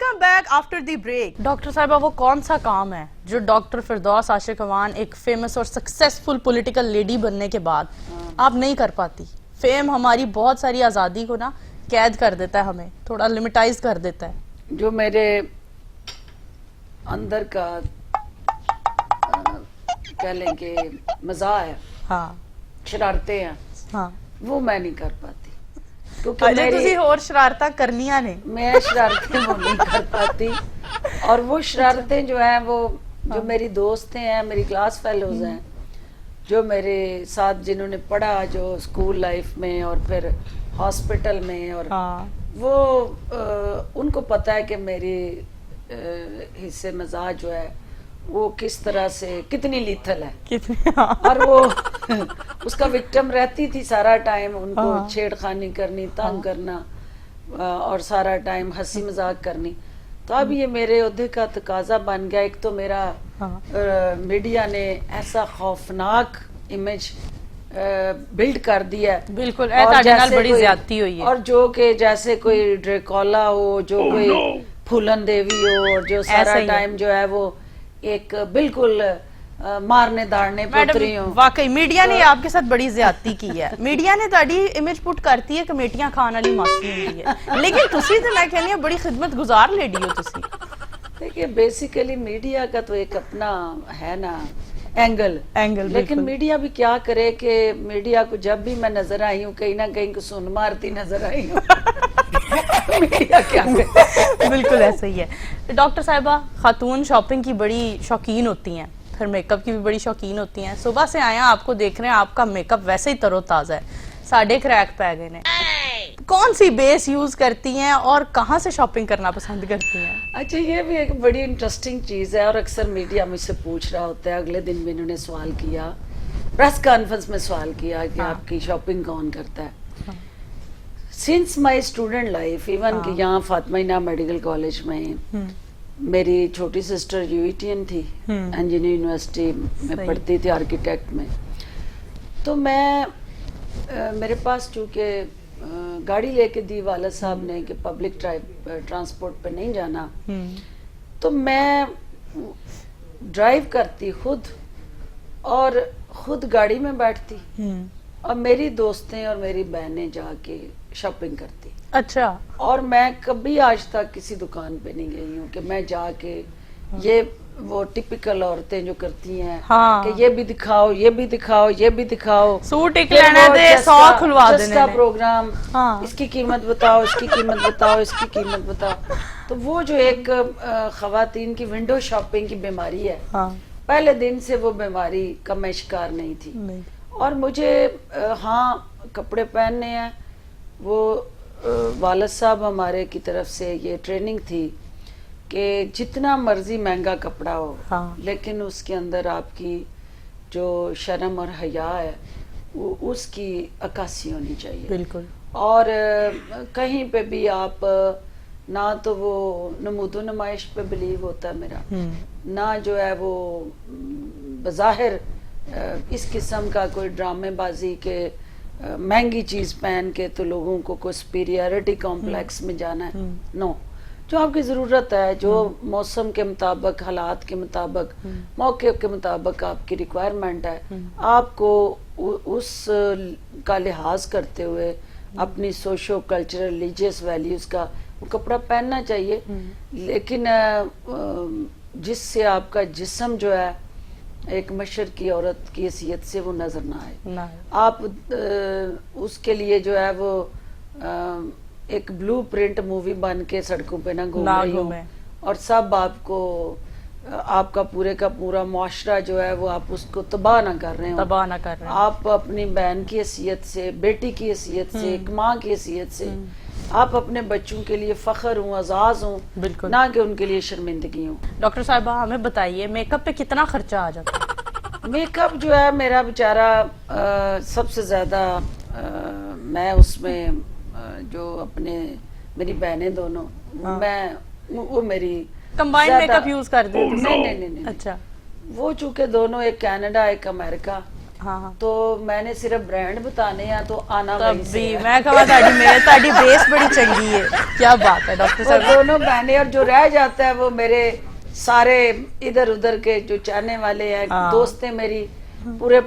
Welcome back after the break. Doctor साहिबा, वो कौन सा काम है जो डॉक्टर फिरदौस आशिक अवान एक फेमस और सक्सेसफुल पॉलिटिकल लेडी बनने के बाद आप नहीं कर पाती? फेम हमारी बहुत सारी आज़ादी को ना कैद कर देता है, हमें थोड़ा लिमिटाइज कर देता है। जो मेरे अंदर का कह लें कि मजा है, हाँ शरारतें हैं, हाँ, वो मैं नहीं कर पाती क्योंकि अजे तुसी होर शरारतां करनियां ने। मैं शरारतें वो नहीं कर पाती। और वो शरारतें जो हैं वो जो मेरी दोस्तें हैं, मेरी क्लास फेलोज हैं, जो मेरे साथ जिन्होंने पढ़ा, जो स्कूल लाइफ में और फिर हॉस्पिटल में, और वो उनको पता है कि मेरी हिस्से मजाज जो है वो किस तरह से कितनी लीथल है। और वो उसका विक्टिम रहती थी सारा टाइम, उनको छेड़खानी करनी, तंग करना और सारा टाइम हंसी मजाक करनी। तो अब ये मेरे ओहदे का तकाजा बन गया। एक तो मेरा मीडिया ने ऐसा खौफनाक इमेज बिल्ड कर दिया है, बिल्कुल बड़ी ज्यादती हुई है, और जो कि जैसे कोई ड्रेकोला हो, जो कोई फूलन देवी हो, और जो सारा टाइम जो है वो एक बिल्कुल मारने दाड़ने पुत्री हो। वाकई मीडिया ने आपके साथ बड़ी ज्यादती की है। मीडिया ने ताड़ी इमेज पुट करती है कमेटियां खान वाली मासी होंदी है, लेकिन तुसी तो मैं कहनी बड़ी खिदमत गुजार लेडी हो तुसी। देखिए बेसिकली मीडिया का तो एक अपना है ना एंगल, लेकिन मीडिया भी क्या करे कि मीडिया को जब भी मैं नजर आई हूँ कहीं ना कहीं सुन मारती नजर आई हूँ। मीडिया क्या करे? बिल्कुल ऐसा ही है। डॉक्टर साहिबा, खातून शॉपिंग की बड़ी शौकीन होती हैं, फिर मेकअप की भी बड़ी शौकीन होती हैं। सुबह से आया आपको देख रहे हैं, आपका मेकअप वैसे ही तरोताजा है, साढ़े क्रैक पै गए ने। कौन सी बेस यूज करती हैं और कहाँ से शॉपिंग करना पसंद करती हैं? अच्छा, ये भी एक बड़ी इंटरेस्टिंग चीज है और अक्सर मीडिया मुझसे पूछ रहा होता है। अगले दिन भी इन्होंने सवाल किया, प्रेस कॉन्फ्रेंस में सवाल किया कि आपकी शॉपिंग कौन करता है। Since my student life, even कि यहाँ फातिमा इनाम मेडिकल कॉलेज में मेरी छोटी सिस्टर यूईटीएन थी, इंजीनियरिंग यूनिवर्सिटी में पढ़ती थी, आर्किटेक्ट में। तो मैं मेरे पास चूँकि गाड़ी लेके दी वाला साहब ने कि पब्लिक ट्रांसपोर्ट पे नहीं जाना, तो मैं ड्राइव करती खुद और खुद गाड़ी में बैठती और मेरी दोस्तें और मेरी बहनें जाके शॉपिंग करती। अच्छा। और मैं कभी आज तक किसी दुकान पे नहीं गई हूँ कि मैं जाके ये वो टिपिकल औरतें जो करती हैं कि ये भी दिखाओ, ये भी दिखाओ, ये भी दिखाओ, सूट एक लेना दे, 100 खुलवा देने प्रोग्राम, इसकी कीमत बताओ, इसकी कीमत बताओ, इसकी कीमत बताओ। तो वो जो एक खवातीन की विंडो शॉपिंग की बीमारी है, पहले दिन से वो बीमारी का मैं शिकार नहीं थी। और मुझे कपड़े पहनने हैं, वो वालिद साहब हमारे की तरफ से ये ट्रेनिंग थी कि जितना मर्जी महंगा कपड़ा हो, लेकिन उसके अंदर आपकी जो शर्म और हया है उसकी अक्कासी होनी चाहिए। बिल्कुल। और कहीं पे भी आप ना तो वो नमूदो नुमाइश पे बिलीव होता है मेरा, ना जो है वो बज़ाहिर इस किस्म का कोई ड्रामेबाजी के महंगी चीज पहन के तो लोगों को कोई सुपीरियरिटी कॉम्प्लेक्स में जाना है। नो, जो आपकी ज़रूरत है, जो मौसम के मुताबिक, हालात के मुताबिक, मौके के मुताबिक आपकी रिक्वायरमेंट है, आपको उस का लिहाज करते हुए अपनी सोशो कल्चरल रिलीजियस वैल्यूज़ का वो कपड़ा पहनना चाहिए, लेकिन जिससे आपका जिस्म जो है एक मशर की औरत की हैसियत से वो नजर ना आए। आप उसके लिए जो है वो एक ब्लू प्रिंट मूवी बन के सड़कों पे ना घूम रही हो, और सब आपको आपका पूरे का पूरा मुआशरा जो है वो आप उसको तबाह ना कर रहे हो। आप अपनी बहन की हैसियत से, बेटी की हैसियत से, एक माँ की हैसियत से आप अपने बच्चों के लिए फख्र हूँ, आजाज हूँ, ना कि उनके लिए शर्मिंदगी हूँ। डॉक्टर साहिबा, हमें बताइए मेकअप पे कितना खर्चा आ जाता है? मेकअप जो है मेरा बेचारा सबसे ज्यादा मैं उसमें जो अपने मेरी बहनें दोनों, मैं वो मेरी कंबाइंड मेकअप यूज कर दे? नहीं। अच्छा, वो चूंकि दोनों एक कनाडा एक अमेरिका, ہاں تو میں نے صرف برانڈ بتانے ہیں تو آنا وہیں سے بھی ہے. میں کہا تاڑی بیس بڑی چنگی ہے. کیا بات ہے ڈاکٹر وہ صاحب. دونوں بہنیں, اور جو رہ جاتا ہے وہ میرے سارے ادھر ادھر کے جو چاہنے والے ہیں, دوستیں میری پورے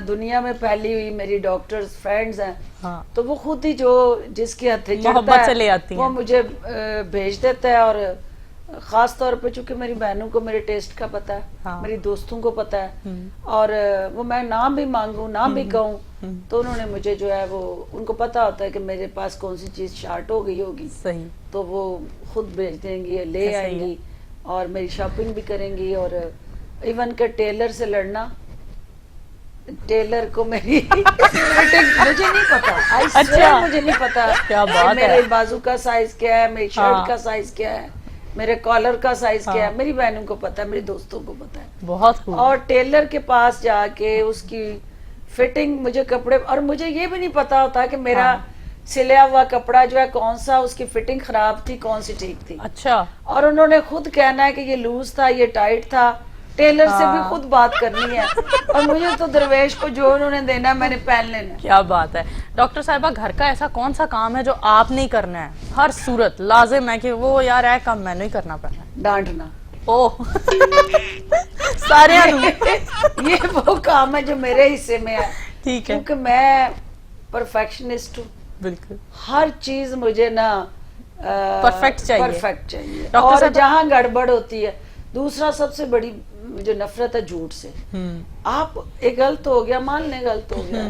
دنیا میں پھیلی ہوئی میری ڈاکٹرز فرینڈز ہیں, تو وہ خود ہی جو جس کے ہتھے چڑھتا ہے وہ مجھے بھیج دیتا ہے. اور خاص طور پہ چونکہ میری بہنوں کو میرے ٹیسٹ کا پتہ ہے, میری دوستوں کو پتہ ہے, اور وہ میں نہ بھی مانگوں نہ بھی کہوں تو انہوں نے مجھے جو ہے وہ ان کو پتہ ہوتا ہے کہ میرے پاس کون سی چیز شارٹ ہو گئی ہوگی, تو وہ خود بھیج دیں گی, لے آئیں گی اور میری شاپنگ بھی کریں گی. اور ایون کہ ٹیلر سے لڑنا, ٹیلر کو میری مجھے نہیں پتا, اچھا مجھے نہیں پتا میرے بازو کا سائز کیا ہے, میری شرٹ کا سائز کیا ہے, میرے کالر کا سائز کیا ہے, میری بہنوں کو پتا ہے, میری دوستوں کو پتا ہے. بہت اور ٹیلر کے پاس جا کے اس کی فٹنگ مجھے کپڑے, اور مجھے یہ بھی نہیں پتا ہوتا کہ میرا سلیا ہوا کپڑا جو ہے کون سا اس کی فٹنگ خراب تھی کون سی ٹھیک تھی. اچھا. اور انہوں نے خود کہنا ہے کہ یہ لوز تھا یہ ٹائٹ تھا, ٹیلر سے بھی خود بات کرنی ہے, اور مجھے تو درویش کو جو انہوں نے دینا میں نے پہن لینا. کیا بات ہے. ڈاکٹر صاحبہ گھر کا ایسا کون سا کام ہے جو آپ نہیں کرنا ہے, ہر صورت لازم ہے کہ وہ یار ہے کام میں نہیں کرنا پڑنا؟ ڈانٹنا. سارے یہ وہ کام ہے جو میرے حصے میں ہے, ٹھیک ہے, کیونکہ میں پرفیکشنسٹ ہوں. بالکل ہر چیز مجھے نا پرفیکٹ چاہیے, اور جہاں گڑبڑ ہوتی ہے. دوسرا سب سے بڑی جو نفرت ہے جھوٹ سے. آپ ایک غلط ہو گیا مان لیں غلط ہو گیا,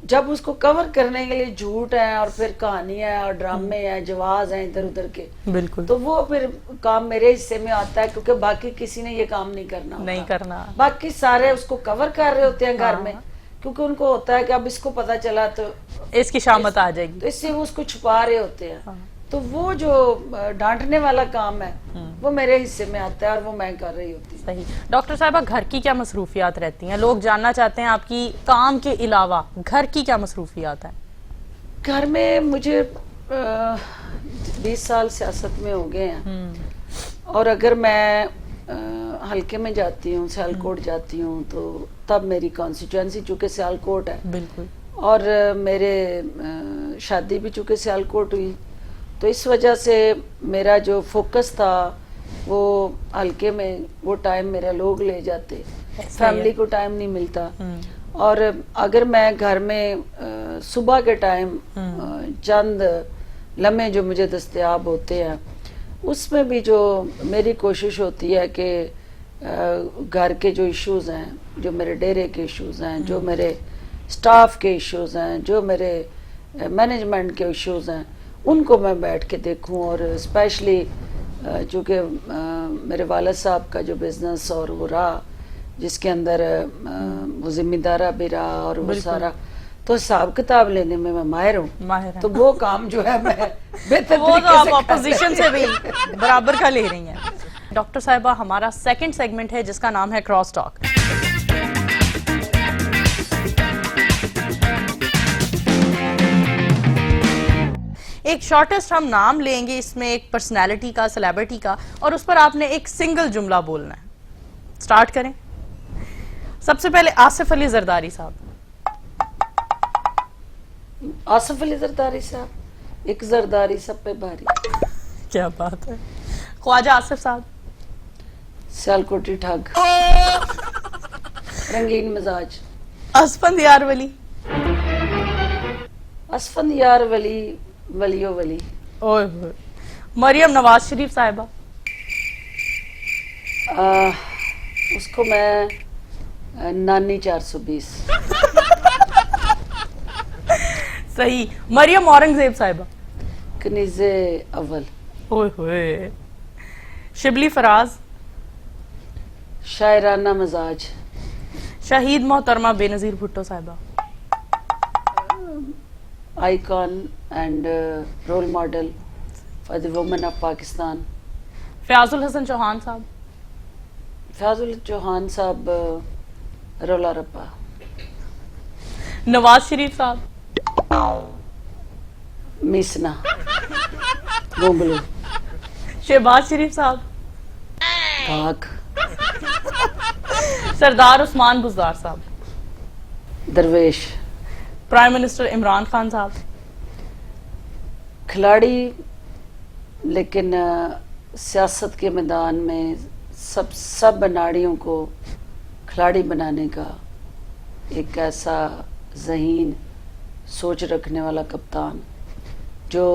جب اس کو کور کرنے کے لیے جھوٹ ہے اور پھر کہانیاں اور ڈرامے ہیں جواز ہیں ادھر ادھر کے, بالکل, تو وہ پھر کام میرے حصے میں آتا ہے, کیونکہ باقی کسی نے یہ کام نہیں کرنا. باقی سارے اس کو کور کر رہے ہوتے ہیں گھر میں, کیونکہ ان کو ہوتا ہے کہ اب اس کو پتا چلا تو اس کی شامت آ جائے گی, تو اس سے وہ اس کو چھپا رہے ہوتے ہیں. تو وہ جو ڈانٹنے والا کام ہے وہ میرے حصے میں آتا ہے اور وہ میں کر رہی ہوتی ہوں. صحیح. ڈاکٹر صاحبہ گھر کی کیا مصروفیات رہتی ہیں؟ لوگ جاننا چاہتے ہیں آپ کی کام کے علاوہ گھر کی کیا مصروفیات ہیں؟ گھر میں مجھے 20 سال سیاست میں ہو گئے ہیں, اور اگر میں حلقے میں جاتی ہوں, سیالکوٹ جاتی ہوں, تو تب میری کانسٹیچوئنسی چونکہ سیالکوٹ ہے, بالکل, اور میرے شادی بھی چونکہ سیالکوٹ ہوئی, تو اس وجہ سے میرا جو فوکس تھا وہ حلقے میں, وہ ٹائم میرا لوگ لے جاتے, فیملی کو ٹائم نہیں ملتا. اور اگر میں گھر میں صبح کے ٹائم چند لمحے جو مجھے دستیاب ہوتے ہیں, اس میں بھی جو میری کوشش ہوتی ہے کہ گھر کے جو ایشوز ہیں, جو میرے ڈیرے کے ایشوز ہیں, جو میرے سٹاف کے ایشوز ہیں, جو میرے مینجمنٹ کے ایشوز ہیں, ان کو میں بیٹھ کے دیکھوں. اور اسپیشلی چونکہ میرے والد صاحب کا جو بزنس اور وہ رہا, جس کے اندر وہ ذمہ دارہ بھی رہا اور وہ سارا, تو حساب کتاب لینے میں ماہر ہوں. تو وہ کام جو ہے میں بہتر وہ تو آپ اپوزیشن سے بھی برابر کا لے رہی ہیں. ڈاکٹر صاحبہ ہمارا سیکنڈ سیگمنٹ ہے جس کا نام ہے کراس ٹاک. ایک شارٹسٹ ہم نام لیں گے اس میں, ایک پرسنالٹی کا, سیلیبریٹی کا, اور اس پر آپ نے ایک سنگل جملہ بولنا ہے. سٹارٹ کریں. سب سے پہلے آصف علی زرداری صاحب. آصف علی زرداری صاحب, ایک زرداری سب پہ بھاری. کیا بات ہے. خواجہ آصف صاحب. سیالکوٹی ٹھگ, رنگین مزاج. اسفند یار ولی. اسفند یار ولی, ولیو ولی. اوہ ہوئے. مریم نواز شریف صاحبہ. اس کو میں نانی 420. صحیح. مریم اورنگزیب صاحبہ. کنیز اول. اوہ ہوئے. شبلی فراز. شاعرانہ مزاج. شہید محترمہ بے نظیر بھٹو صاحبہ. Icon and role model for the women of Pakistan. Fayyaz ul Hassan Chohan صاحب. فیاض چوہان صاحب رولا رپا. نواز شریف صاحب. میسنا گونگلو. شہباز شریف صاحب. بھاگ. سردار عثمان بزدار صاحب. दरवेश। प्राइम मिनिस्टर इमरान खान साहब। खिलाड़ी, लेकिन सियासत के मैदान में सब नाड़ियों को खिलाड़ी बनाने का एक ऐसा ज़हीन सोच रखने वाला कप्तान जो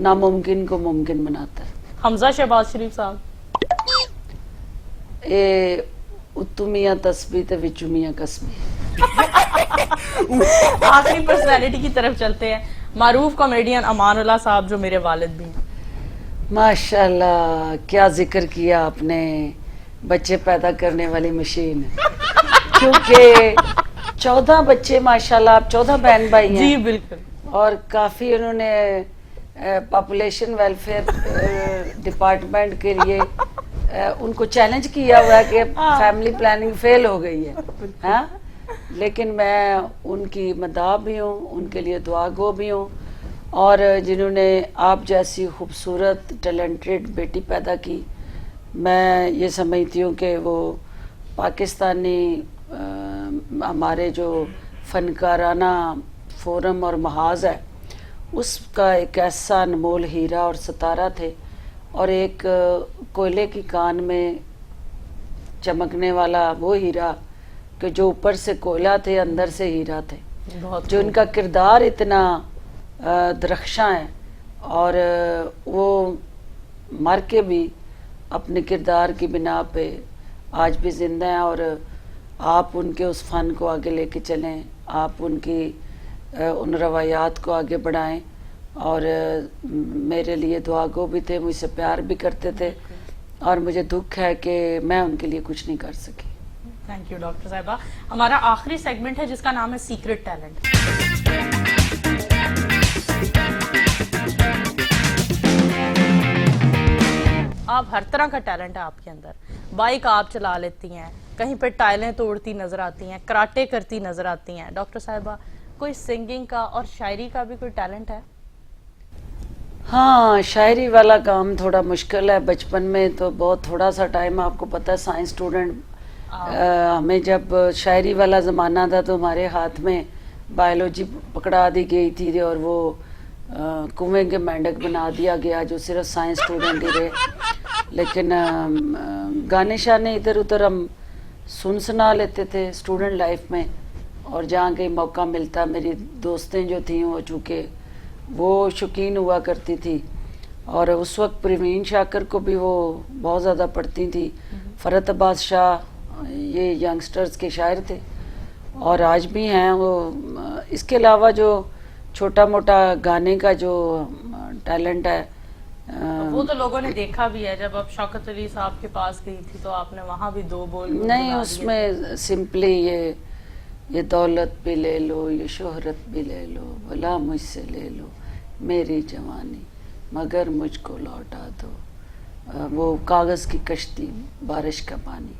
नामुमकिन को मुमकिन बनाता है। हमजा शहबाज शरीफ साहब। ए उत्तुमिया तस्बी ते विचुमिया कसबी। आखिरी पर्सनैलिटी की तरफ चलते हैं, मारूफ कॉमेडियन अमानुल्लाह साहब जो मेरे वालिद भी हैं। माशाल्लाह, क्या जिक्र किया आपने, बच्चे पैदा करने वाली मशीन। क्योंकि 14 बच्चे माशाल्लाह, आप 14 बहन भाई हैं। जी बिल्कुल। और काफ़ी उन्होंने पॉपुलेशन वेलफेयर डिपार्टमेंट के लिए उनको चैलेंज किया हुआ है कि फैमिली प्लानिंग फेल हो गई है, हाँ? लेकिन मैं उनकी मदाह भी हूँ, उनके लिए दुआ गो भी हूँ, और जिन्होंने आप जैसी खूबसूरत टैलेंटेड बेटी पैदा की, मैं ये समझती हूँ कि वो पाकिस्तानी हमारे जो फनकाराना फोरम और महाज है उसका एक ऐसा अनमोल हीरा और सितारा थे, और एक कोयले की कान में चमकने वाला वो हीरा कि जो ऊपर से कोयला थे अंदर से हीरा थे। जो इनका किरदार इतना दरख्शां है, और वो मर के भी अपने किरदार की बिना पे आज भी जिंदा हैं, और आप उनके उस फ़न को आगे लेके चलें, आप उनकी उन रवायात को आगे बढ़ाएं, और मेरे लिए दुआ गो भी थे, मुझसे प्यार भी करते थे, और मुझे दुख है कि मैं उनके लिए कुछ नहीं कर सकी। थैंक यू डॉक्टर साहिबा। हमारा आखिरी सेगमेंट है जिसका नाम है सीक्रेट टैलेंट। आप हर तरह का टैलेंट है आपके अंदर, बाइक आप चला लेती हैं, कहीं पे टाइलें तोड़ती नजर आती हैं, कराटे करती नजर आती हैं। डॉक्टर साहिबा, कोई सिंगिंग का और शायरी का भी कोई टैलेंट है? हाँ, शायरी वाला काम थोड़ा मुश्किल है। बचपन में तो बहुत थोड़ा सा टाइम, आपको पता है साइंस स्टूडेंट, हमें जब शायरी वाला ज़माना था तो हमारे हाथ में बायोलॉजी पकड़ा दी गई थी, और वो कुएं के मेंढक बना दिया गया जो सिर्फ साइंस स्टूडेंट ही रहे। लेकिन गाने शाने इधर उधर हम सुना लेते थे स्टूडेंट लाइफ में, और जहाँ कहीं मौका मिलता, मेरी दोस्तें जो थीं वो चूँकि वो शौकीन हुआ करती थी, और उस वक्त परवीन शाकर को भी वो बहुत ज़्यादा पढ़ती थी। फ़रत अब्बास शाह, ये यंगस्टर्स के शायर थे और आज भी हैं वो। इसके अलावा जो छोटा मोटा गाने का जो टैलेंट है, वो तो लोगों ने देखा भी है। जब आप शौकत अली साहब के पास गई थी तो आपने वहाँ भी 2 बोल नहीं, उसमें सिंपली ये दौलत भी ले लो, ये शोहरत भी ले लो, भला मुझसे ले लो मेरी जवानी, मगर मुझको लौटा दो, वो कागज़ की कश्ती, बारिश का पानी,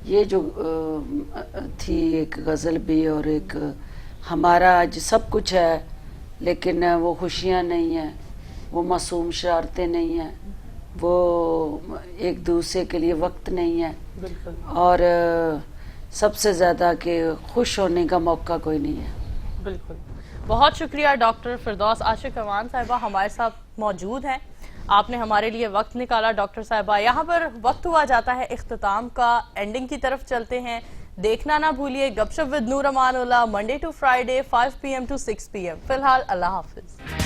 ये जो थी एक गज़ल भी, और एक हमारा आज सब कुछ है लेकिन वो खुशियाँ नहीं हैं, वो मासूम शरारतें नहीं हैं, वो एक दूसरे के लिए वक्त नहीं है, और सबसे ज़्यादा कि खुश होने का मौका कोई नहीं है। बिल्कुल। बहुत शुक्रिया डॉक्टर फिरदौस आशिक अमान साहिबा हमारे साथ मौजूद हैं, आपने हमारे लिए वक्त निकाला। डॉक्टर साहिबा, यहाँ पर वक्त हुआ जाता है इख्तिताम का, एंडिंग की तरफ चलते हैं। देखना ना भूलिए गपशप with Noor Amanullah, Monday to Friday 5 PM to 6 PM। फिलहाल अल्लाह हाफिज।